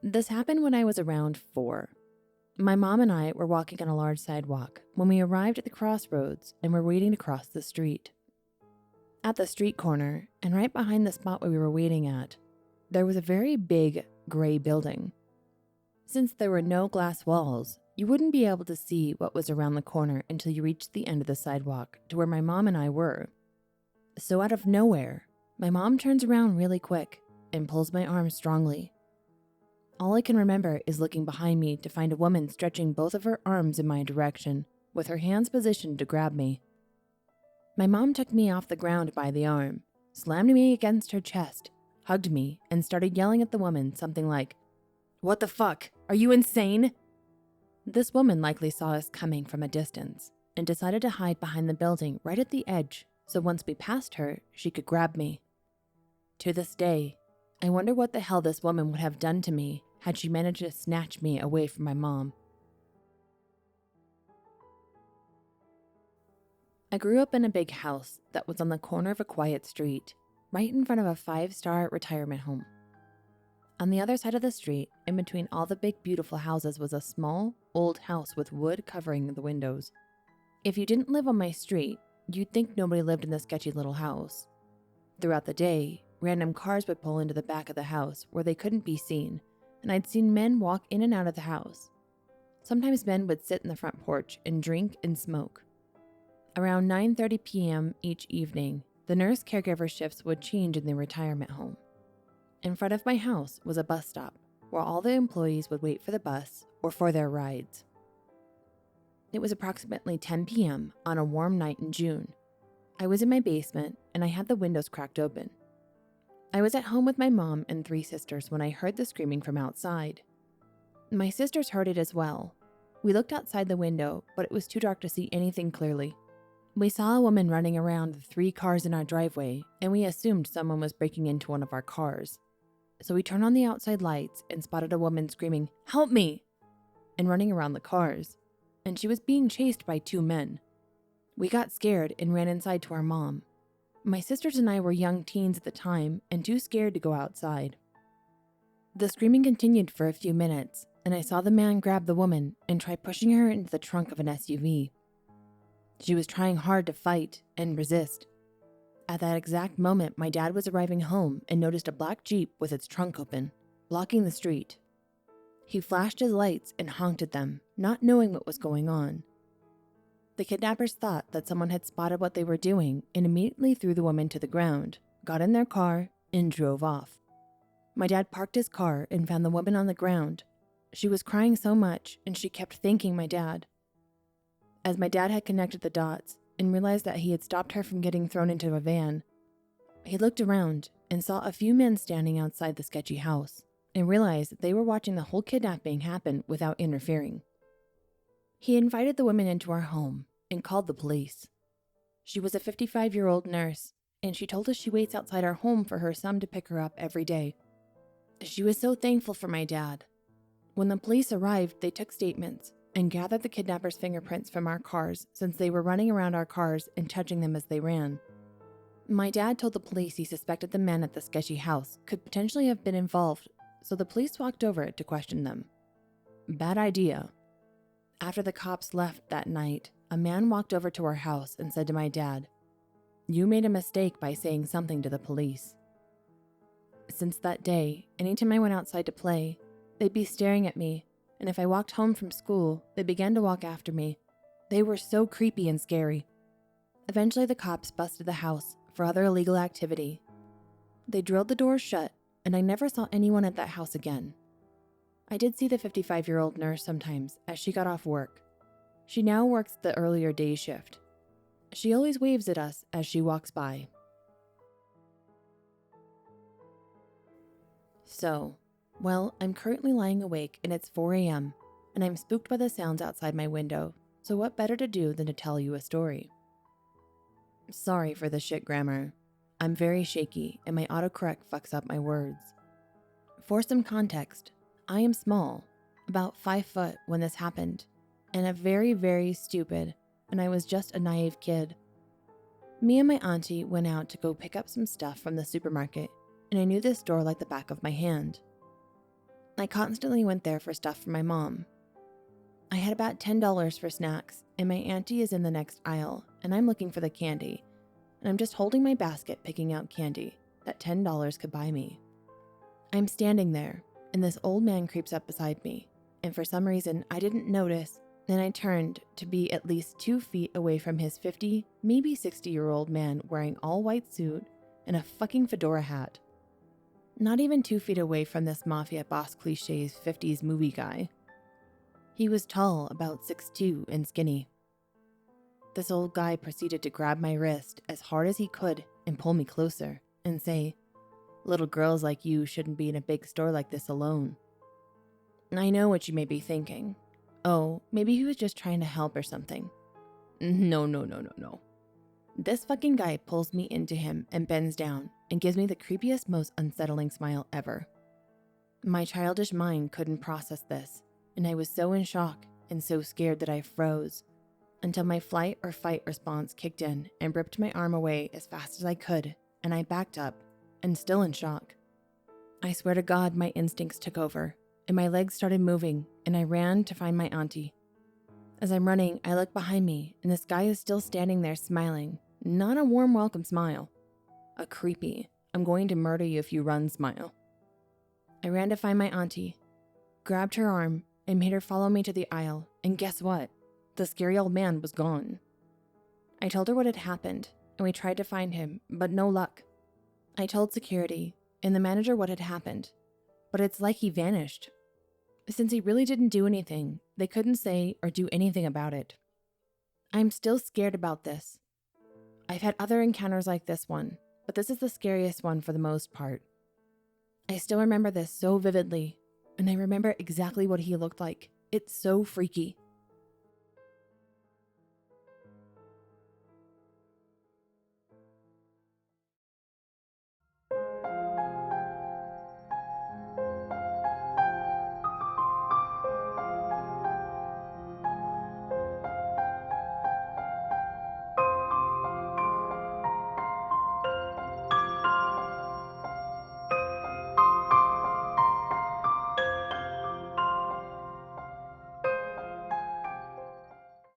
This happened when I was around 4. My mom and I were walking on a large sidewalk when we arrived at the crossroads and were waiting to cross the street. At the street corner, and right behind the spot where we were waiting at, there was a very big gray building. Since there were no glass walls, you wouldn't be able to see what was around the corner until you reached the end of the sidewalk to where my mom and I were. So out of nowhere, my mom turns around really quick and pulls my arm strongly. All I can remember is looking behind me to find a woman stretching both of her arms in my direction with her hands positioned to grab me. My mom took me off the ground by the arm, slammed me against her chest, hugged me, and started yelling at the woman something like, "What the fuck? Are you insane?" This woman likely saw us coming from a distance and decided to hide behind the building right at the edge so once we passed her, she could grab me. To this day, I wonder what the hell this woman would have done to me had she managed to snatch me away from my mom. I grew up in a big house that was on the corner of a quiet street, right in front of a 5-star retirement home. On the other side of the street, in between all the big beautiful houses, was a small, old house with wood covering the windows. If you didn't live on my street, you'd think nobody lived in this sketchy little house. Throughout the day, random cars would pull into the back of the house where they couldn't be seen, and I'd seen men walk in and out of the house. Sometimes men would sit in the front porch and drink and smoke. Around 9:30 p.m. each evening, the nurse caregiver shifts would change in the retirement home. In front of my house was a bus stop where all the employees would wait for the bus or for their rides. It was approximately 10 p.m. on a warm night in June. I was in my basement and I had the windows cracked open. I was at home with my mom and 3 sisters when I heard the screaming from outside. My sisters heard it as well. We looked outside the window, but it was too dark to see anything clearly. We saw a woman running around the 3 cars in our driveway, and we assumed someone was breaking into one of our cars. So we turned on the outside lights and spotted a woman screaming, "Help me!" and running around the cars, and she was being chased by 2 men. We got scared and ran inside to our mom. My sisters and I were young teens at the time and too scared to go outside. The screaming continued for a few minutes, and I saw the man grab the woman and try pushing her into the trunk of an SUV. She was trying hard to fight and resist. At that exact moment, my dad was arriving home and noticed a black Jeep with its trunk open, blocking the street. He flashed his lights and honked at them, not knowing what was going on. The kidnappers thought that someone had spotted what they were doing and immediately threw the woman to the ground, got in their car, and drove off. My dad parked his car and found the woman on the ground. She was crying so much and she kept thanking my dad. As my dad had connected the dots and realized that he had stopped her from getting thrown into a van, he looked around and saw a few men standing outside the sketchy house and realized that they were watching the whole kidnapping happen without interfering. He invited the woman into our home and called the police. She was a 55-year-old nurse, and she told us she waits outside our home for her son to pick her up every day. She was so thankful for my dad. When the police arrived, they took statements and gathered the kidnappers' fingerprints from our cars since they were running around our cars and touching them as they ran. My dad told the police he suspected the men at the sketchy house could potentially have been involved, so the police walked over to question them. Bad idea. After the cops left that night, a man walked over to our house and said to my dad, "You made a mistake by saying something to the police." Since that day, anytime I went outside to play, they'd be staring at me, and if I walked home from school, they began to walk after me. They were so creepy and scary. Eventually, the cops busted the house for other illegal activity. They drilled the doors shut, and I never saw anyone at that house again. I did see the 55-year-old nurse sometimes as she got off work. She now works the earlier day shift. She always waves at us as she walks by. So, well, I'm currently lying awake and it's 4 a.m. and I'm spooked by the sounds outside my window, so what better to do than to tell you a story? Sorry for the shit grammar. I'm very shaky and my autocorrect fucks up my words. For some context, I am small, about 5 foot when this happened, and a very, very stupid, and I was just a naive kid. Me and my auntie went out to go pick up some stuff from the supermarket, and I knew this store like the back of my hand. I constantly went there for stuff for my mom. I had about $10 for snacks, and my auntie is in the next aisle, and I'm looking for the candy, and I'm just holding my basket picking out candy that $10 could buy me. I'm standing there, and this old man creeps up beside me, and for some reason I didn't notice, and I turned to be at least 2 feet away from his 50, maybe 60-year-old man wearing all white suit and a fucking fedora hat. Not even 2 feet away from this mafia boss cliche's 50s movie guy. He was tall, about 6'2", and skinny. This old guy proceeded to grab my wrist as hard as he could and pull me closer and say, "Little girls like you shouldn't be in a big store like this alone." I know what you may be thinking. Oh, maybe he was just trying to help or something. No. This fucking guy pulls me into him and bends down and gives me the creepiest, most unsettling smile ever. My childish mind couldn't process this, and I was so in shock and so scared that I froze until my flight or fight response kicked in and ripped my arm away as fast as I could, and I backed up and still in shock. I swear to God, my instincts took over and my legs started moving, and I ran to find my auntie. As I'm running, I look behind me, and this guy is still standing there smiling. Not a warm welcome smile. A creepy, "I'm going to murder you if you run" smile. I ran to find my auntie, grabbed her arm, and made her follow me to the aisle, and guess what? The scary old man was gone. I told her what had happened, and we tried to find him, but no luck. I told security and the manager what had happened, but it's like he vanished. Since he really didn't do anything, they couldn't say or do anything about it. I'm still scared about this. I've had other encounters like this one, but this is the scariest one for the most part. I still remember this so vividly, and I remember exactly what he looked like. It's so freaky.